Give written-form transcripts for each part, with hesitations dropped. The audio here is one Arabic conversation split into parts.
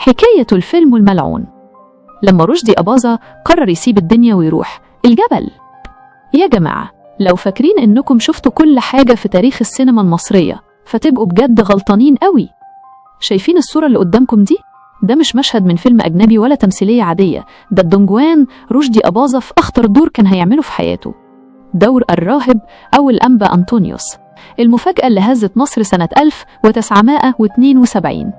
حكاية الفيلم الملعون. لما رشدي أباظة قرر يسيب الدنيا ويروح الجبل. يا جماعة، لو فاكرين إنكم شفتوا كل حاجة في تاريخ السينما المصرية فتبقوا بجد غلطانين قوي. شايفين الصورة اللي قدامكم دي؟ ده مش مشهد من فيلم أجنبي ولا تمثيلية عادية، ده الدونجوان رشدي أباظة في أخطر دور كان هيعمله في حياته، دور الراهب أو الأنبا أنطونيوس، المفاجأة اللي هزت مصر سنة 1972.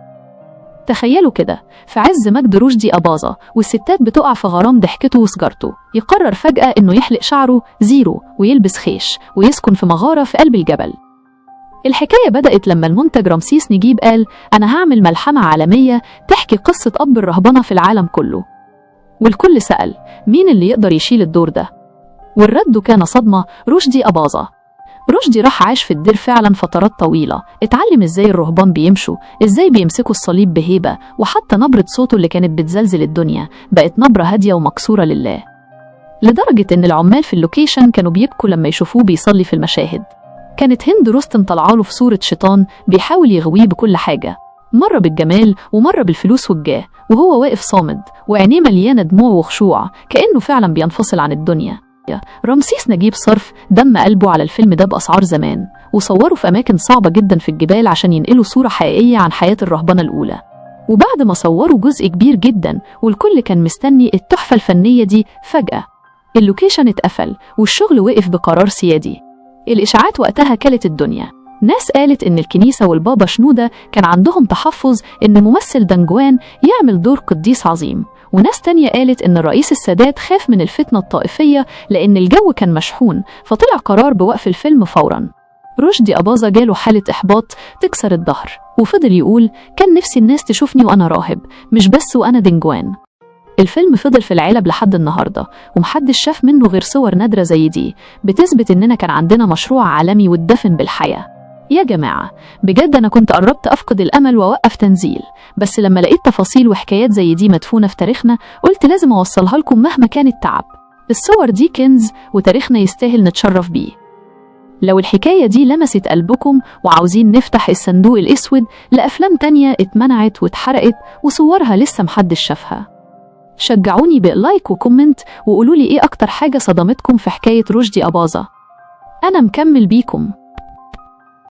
تخيلوا كده، في عز مجد رشدي أباظة والستات بتقع في غرام ضحكته وسجارته، يقرر فجأة إنه يحلق شعره زيرو ويلبس خيش ويسكن في مغارة في قلب الجبل. الحكاية بدأت لما المنتج رمسيس نجيب قال أنا هعمل ملحمة عالمية تحكي قصة أب الرهبنة في العالم كله، والكل سأل مين اللي يقدر يشيل الدور ده؟ والرد كان صدمة، رشدي أباظة. رشدي راح عاش في الدير فعلا فترات طويلة، اتعلم ازاي الرهبان بيمشوا، ازاي بيمسكوا الصليب بهيبة، وحتى نبرة صوته اللي كانت بتزلزل الدنيا بقت نبرة هادية ومكسورة لله، لدرجة ان العمال في اللوكيشن كانوا بيبكوا لما يشوفوه بيصلي في المشاهد. كانت هند رستم طلعاله في صورة شيطان بيحاول يغويه بكل حاجة، مرة بالجمال ومرة بالفلوس والجاه، وهو واقف صامد وعينيه مليانة دموع وخشوع كأنه فعلا بينفصل عن الدنيا. رمسيس نجيب صرف دم قلبه على الفيلم ده بأسعار زمان، وصوروا في أماكن صعبة جدا في الجبال عشان ينقلوا صورة حقيقية عن حياة الرهبنة الأولى. وبعد ما صوروا جزء كبير جدا والكل كان مستني التحفة الفنية دي، فجأة اللوكيشن اتقفل والشغل وقف بقرار سيادي. الإشاعات وقتها كلت الدنيا، ناس قالت إن الكنيسة والبابا شنودة كان عندهم تحفظ إن ممثل دونجوان يعمل دور قديس عظيم، وناس تانية قالت إن الرئيس السادات خاف من الفتنة الطائفية لأن الجو كان مشحون، فطلع قرار بوقف الفيلم فوراً. رشدي أباظة جاله حالة إحباط تكسر الظهر، وفضل يقول كان نفسي الناس تشوفني وأنا راهب مش بس وأنا دونجوان. الفيلم فضل في العلب لحد النهاردة، ومحدش شاف منه غير صور نادرة زي دي بتثبت إننا كان عندنا مشروع عالمي واتدفن بالحياة. يا جماعة، بجد أنا كنت قربت أفقد الأمل وأوقف تنزيل، بس لما لقيت تفاصيل وحكايات زي دي مدفونة في تاريخنا قلت لازم أوصلها لكم مهما كان التعب. الصور دي كنز وتاريخنا يستاهل نتشرف بيه. لو الحكاية دي لمست قلبكم وعاوزين نفتح الصندوق الأسود لأفلام تانية اتمنعت واتحرقت وصورها لسه محدش شافها، شجعوني بلايك وكومنت وقولولي إيه أكتر حاجة صدمتكم في حكاية رشدي أباظة. أنا مكمل بيكم.